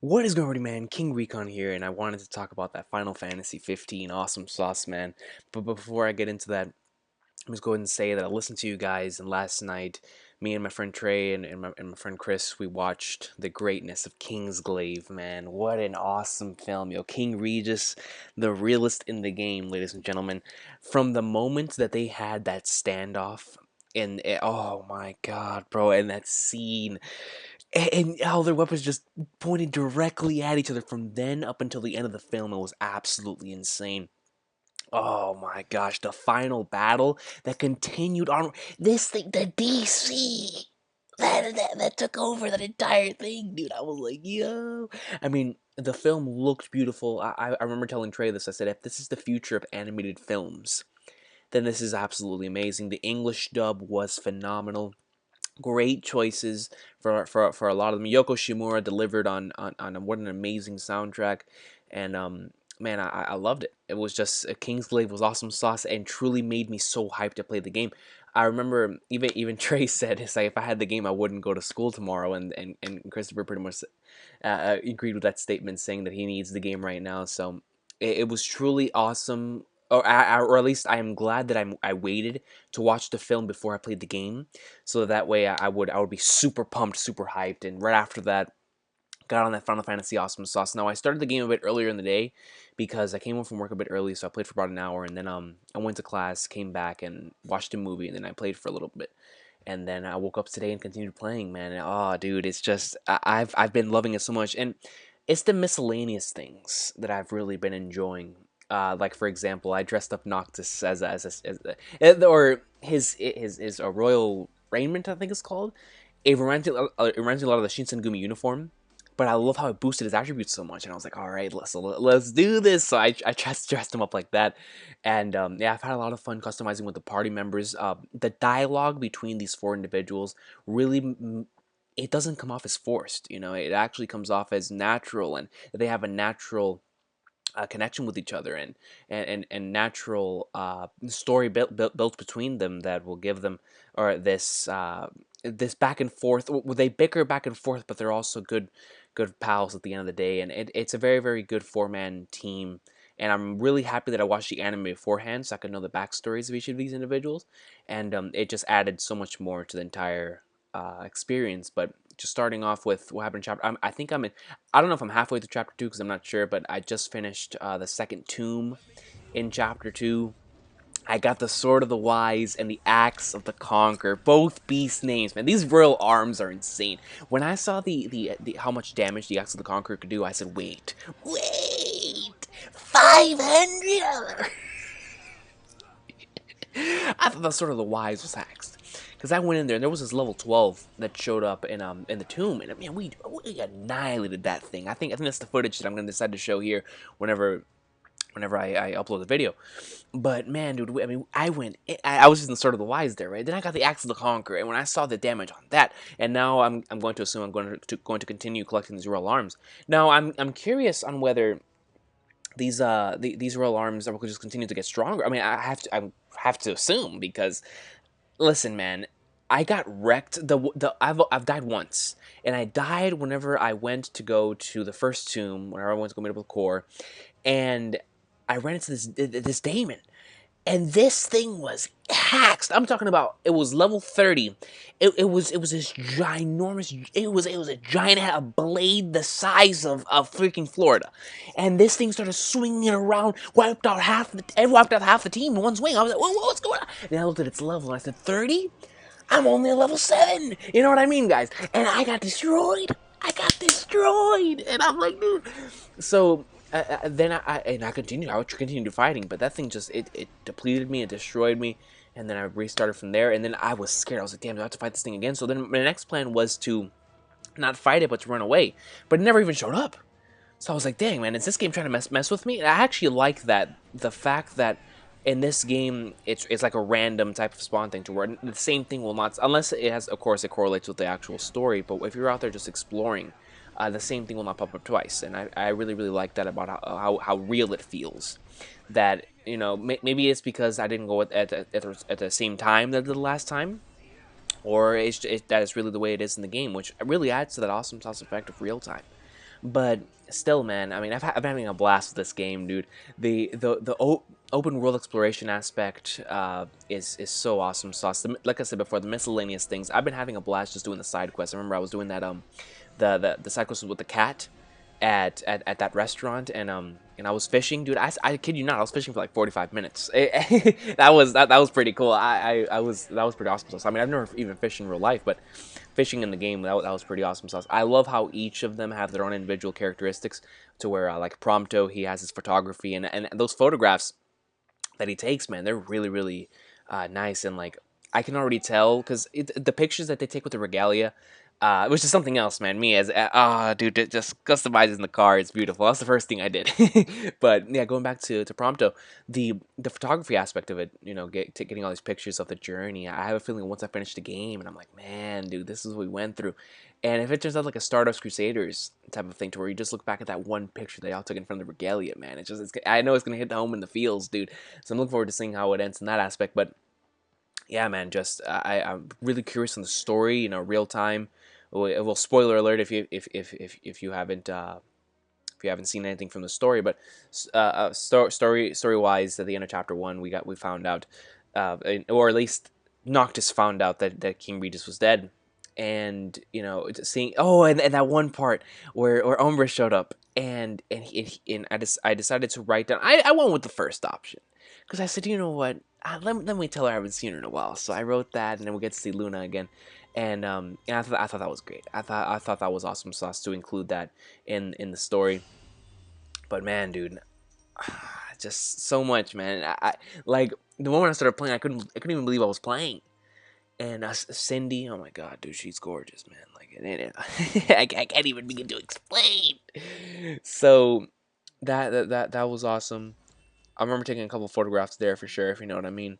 What is going on, man? King Recon here, and I wanted to talk about that Final Fantasy 15 awesome sauce, man. But before I get into that, I'm just going to say that I listened to you guys, and last night, me and my friend Trey and my friend Chris, we watched the greatness of Kingsglaive, man. What an awesome film, yo. King Regis, the realest in the game, ladies and gentlemen. From the moment that they had that standoff, and oh my god, bro, and that scene and how their weapons just pointed directly at each other from then up until the end of the film. It was absolutely insane. Oh my gosh, the final battle that continued on. This thing, the DC, that took over that entire thing, dude. I was like, yo. I mean, the film looked beautiful. I remember telling Trey this. I said, if this is the future of animated films, then this is absolutely amazing. The English dub was phenomenal. Great choices for a lot of them. Yoko Shimura delivered on what an amazing soundtrack, and man, I loved it. It was just Kingsglaive was awesome sauce and truly made me so hyped to play the game. I remember even Trey said it's like if I had the game I wouldn't go to school tomorrow, and Christopher pretty much agreed with that statement, saying that he needs the game right now. So it was truly awesome. Or at least I am glad that I waited to watch the film before I played the game, so that way I would be super pumped, super hyped, and right after that, got on that Final Fantasy Awesome Sauce. Now I started the game a bit earlier in the day because I came home from work a bit early, so I played for about an hour, and then I went to class, came back, and watched a movie, and then I played for a little bit, and then I woke up today and continued playing. Man, and, oh, dude, it's just I've been loving it so much, and it's the miscellaneous things that I've really been enjoying. Like for example, I dressed up Noctis or his a royal raiment, I think it's called. It reminds me a lot of the Shinsengumi uniform, but I love how it boosted his attributes so much, and I was like, all right, let's do this. So I just dressed him up like that, and yeah, I've had a lot of fun customizing with the party members. The dialogue between these four individuals really. It doesn't come off as forced, it actually comes off as natural, and they have a natural connection with each other, and natural story built between them that will give them or this back and forth. They bicker back and forth, but they're also good pals at the end of the day, and it's a very, very good four-man team. And I'm really happy that I watched the anime beforehand so I could know the backstories of each of these individuals, and it just added so much more to the entire experience. But just starting off with what happened in chapter, I think I'm in. I don't know if I'm halfway through chapter two because I'm not sure, but I just finished the second tomb in chapter two. I got the Sword of the Wise and the Axe of the Conqueror, both beast names, man. These royal arms are insane. When I saw the how much damage the Axe of the Conqueror could do, I said, wait, 500. I thought the Sword of the Wise was axed. Because I went in there and there was this level 12 that showed up in the tomb, and man, we annihilated that thing. I think that's the footage that I'm gonna decide to show here whenever I upload the video. But man, dude, I mean, I was just in the Sword of the Wise there, right? Then I got the Axe of the Conqueror, and when I saw the damage on that, and now I'm going to assume I'm going to continue collecting these royal arms. Now I'm curious on whether these royal arms are just continue to get stronger. I mean, I have to assume because listen, man, I got wrecked. I've died once, and I died whenever I went to go to the first tomb. Whenever I went to go meet up with Core, and I ran into this daemon, and this thing was hacked. I'm talking about it was level 30. It was this ginormous. It was a giant, had a blade the size of freaking Florida, and this thing started swinging around, wiped out half the team in one swing. I was like, what's going on? Then I looked at its level and I said, 30. I'm only a level 7. You know what I mean, guys? And I got destroyed. And I'm like, dude. So then I continued. I would continue fighting, but that thing just it depleted me, it destroyed me, and then I restarted from there. And then I was scared. I was like, damn, do I have to fight this thing again? So then my next plan was to not fight it, but to run away. But it never even showed up. So I was like, dang, man, is this game trying to mess with me? And I actually like that, the fact that in this game, it's like a random type of spawn thing to where the same thing will not, unless it has, of course, it correlates with the actual story, but if you're out there just exploring, the same thing will not pop up twice. And I really, really like that about how real it feels. That, maybe it's because I didn't go at the same time that I did the last time, or that is really the way it is in the game, which really adds to that awesome sauce effect of real time. But still, man, I mean, I've been having a blast with this game, dude. The open world exploration aspect is so awesome sauce. Like I said before, the miscellaneous things. I've been having a blast just doing the side quests. I remember I was doing that the side quest with the cat at that restaurant, and I was fishing, dude. I kid you not, I was fishing for like 45 minutes. That was pretty cool. I was that was pretty awesome sauce. I mean, I've never even fished in real life, but fishing in the game, that was pretty awesome sauce. I love how each of them have their own individual characteristics, to where like Prompto, he has his photography, and those photographs that he takes, man, they're really nice. And like, I can already tell because the pictures that they take with the regalia, which is something else, man. Me as dude, just customizing the car, it's beautiful. That's the first thing I did. But yeah, going back to Prompto, the photography aspect of it, you know, getting all these pictures of the journey. I have a feeling once I finish the game, and I'm like, man, dude, this is what we went through. And if it turns out like a Stardust Crusaders type of thing, to where you just look back at that one picture they all took in front of the regalia, man, I know it's gonna hit home in the feels, dude. So I'm looking forward to seeing how it ends in that aspect. But yeah, man, just I'm really curious on the story, you know, real time. Well, spoiler alert if you haven't if you haven't seen anything from the story, but story wise, at the end of chapter one, we found out, or at least Noctis found out that King Regis was dead, and you know, seeing and that one part where Umbra showed up, and I decided to write down. I went with the first option because I said, you know what, let me tell her I haven't seen her in a while, so I wrote that, and then we get to see Luna again. And I thought that was great. I thought that was awesome sauce to include that in the story. But man, dude, just so much, man. Like the moment I started playing, I couldn't even believe I was playing. And Cindy, oh my god, dude, she's gorgeous, man. Like I can't even begin to explain. So that was awesome. I remember taking a couple photographs there for sure, if you know what I mean.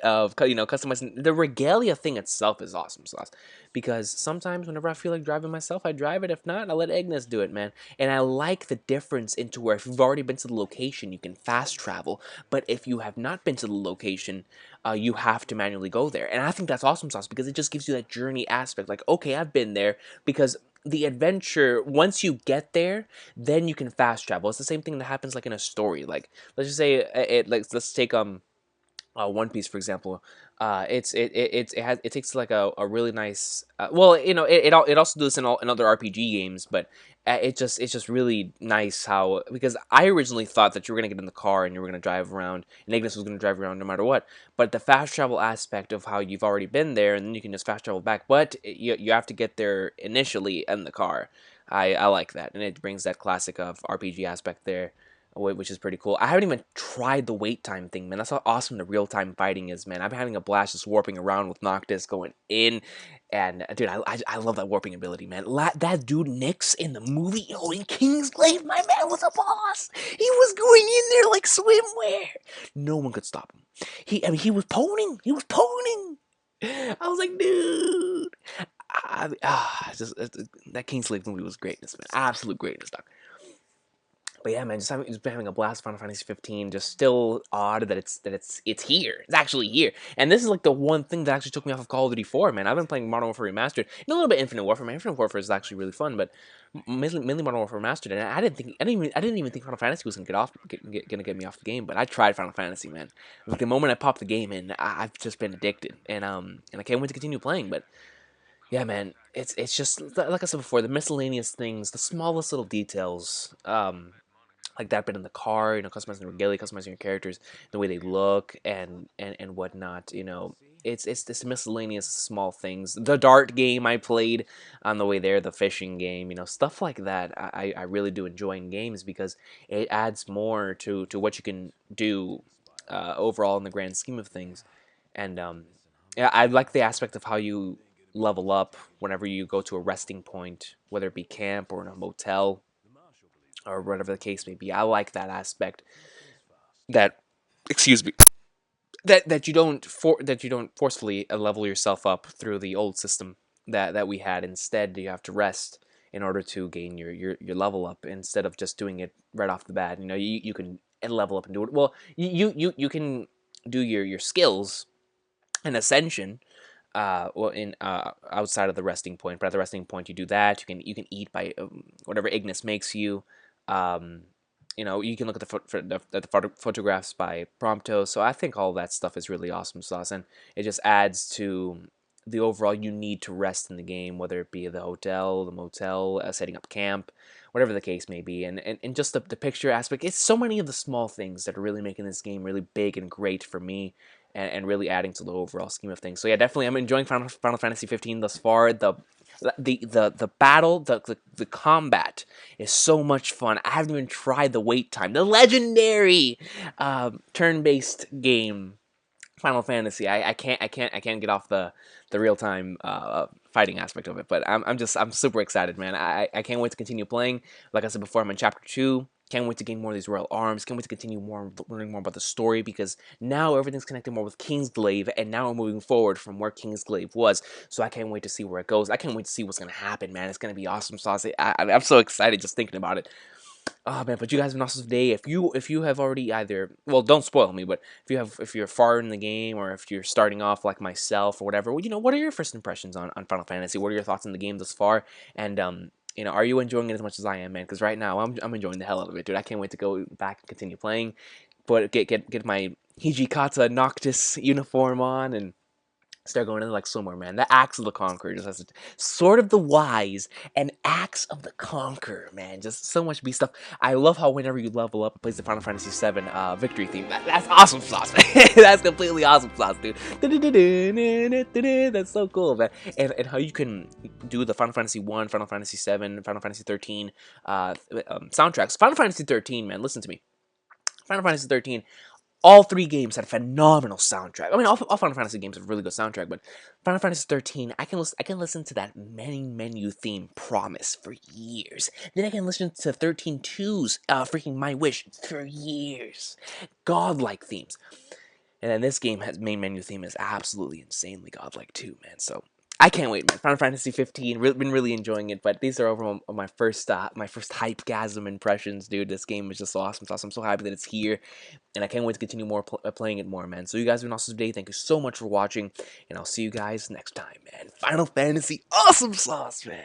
Of customizing the regalia thing itself is awesome sauce, because sometimes whenever I feel like driving myself, I drive it. If not, I let Agnes do it, man. And I like the difference into where if you've already been to the location, you can fast travel. But if you have not been to the location, you have to manually go there. And I think that's awesome sauce because it just gives you that journey aspect. Like, okay, I've been there, because the adventure, once you get there, then you can fast travel. It's the same thing that happens like in a story. Like, let's just say like let's take One Piece, for example. It takes like a really nice, well, you know, it also does in other RPG games, but it's just really nice how, because I originally thought that you were gonna get in the car and you were gonna drive around, and Ignis was gonna drive around no matter what. But the fast travel aspect of how you've already been there and then you can just fast travel back, but you have to get there initially in the car. I like that, and it brings that classic of RPG aspect there, which is pretty cool. I haven't even tried the wait time thing, man. That's how awesome the real time fighting is, man. I've been having a blast just warping around with Noctis going in, and dude, I love that warping ability, man. That dude Nyx in the movie, in Kingsglaive, my man was a boss. He was going in there like swimwear. No one could stop him. I mean, he was poning. He was poning. I was like, dude. That Kingsglaive movie was greatness, man. Absolute greatness, dog. But yeah, man, just been having a blast. Final Fantasy 15. Just still odd that it's here. It's actually here, and this is like the one thing that actually took me off of Call of Duty 4. Man, I've been playing Modern Warfare Remastered and a little bit Infinite Warfare. Man, Infinite Warfare is actually really fun, but mainly Modern Warfare Remastered. And I didn't even think Final Fantasy was gonna get me off the game. But I tried Final Fantasy, man. Like the moment I popped the game in, I've just been addicted, and I can't wait to continue playing. But yeah, man, it's just like I said before, the miscellaneous things, the smallest little details. Like that bit in the car, you know, customizing the regalia, customizing your characters, the way they look, and whatnot. You know, it's this miscellaneous small things. The dart game I played on the way there, the fishing game, you know, stuff like that. I really do enjoy in games because it adds more to what you can do overall in the grand scheme of things. And yeah, I like the aspect of how you level up whenever you go to a resting point, whether it be camp or in a motel or whatever the case may be. I like that aspect, that, excuse me, that you don't forcefully level yourself up through the old system that we had. Instead, you have to rest in order to gain your level up, instead of just doing it right off the bat. You know, you can level up and do it. Well, you can do your skills and ascension, well, in outside of the resting point, but at the resting point you do that. You can eat by whatever Ignis makes you. Um, you can look at the photographs by Prompto. So I think all that stuff is really awesome sauce, and it just adds to the overall you need to rest in the game, whether it be the hotel, the motel, setting up camp, whatever the case may be, and just the picture aspect. It's so many of the small things that are really making this game really big and great for me, and really adding to the overall scheme of things. So yeah, definitely I'm enjoying Final Fantasy 15 thus far. The battle, the combat is so much fun. I haven't even tried the wait time. The legendary turn-based game Final Fantasy. I can't get off the real time fighting aspect of it. But I'm super excited, man. I can't wait to continue playing. Like I said before, I'm in chapter 2. Can't wait to gain more of these royal arms. Can't wait to continue learning more about the story, because now everything's connected more with Kingsglaive, and now we're moving forward from where Kingsglaive was. So I can't wait to see where it goes. I can't wait to see what's gonna happen, man. It's gonna be awesome sauce. I'm so excited just thinking about it. Oh man, but you guys have an awesome day. If you have already either, well, don't spoil me, but if you're far in the game, or if you're starting off like myself or whatever, well, what are your first impressions on Final Fantasy? What are your thoughts on the game thus far? And are you enjoying it as much as I am, man? Because right now I'm enjoying the hell out of it, dude. I can't wait to go back and continue playing, but get my Hijikata Noctis uniform on and start going into like somewhere, man. The Axe of the Conqueror just has Sword of the Wise and Axe of the Conqueror, man. Just so much B stuff. I love how whenever you level up, it plays the Final Fantasy VII victory theme. That's awesome sauce, man. That's completely awesome sauce, dude. That's so cool, man. And how you can do the Final Fantasy 1, Final Fantasy 7, Final Fantasy 13 soundtracks. Final Fantasy 13, man, listen to me. Final Fantasy 13, all three games had a phenomenal soundtrack. I mean, all Final Fantasy games have a really good soundtrack, but Final Fantasy 13, I can listen to that main menu theme Promise for years. Then I can listen to 13.2's freaking My Wish for years. Godlike themes. And then this game has main menu theme is absolutely insanely godlike too, man. So I can't wait, man. Final Fantasy 15, been really enjoying it. But these are over my first hype-gasm impressions, dude. This game is just so awesome. I'm so happy that it's here, and I can't wait to continue playing it more, man. So you guys have an awesome day. Thank you so much for watching, and I'll see you guys next time, man. Final Fantasy, awesome sauce, man.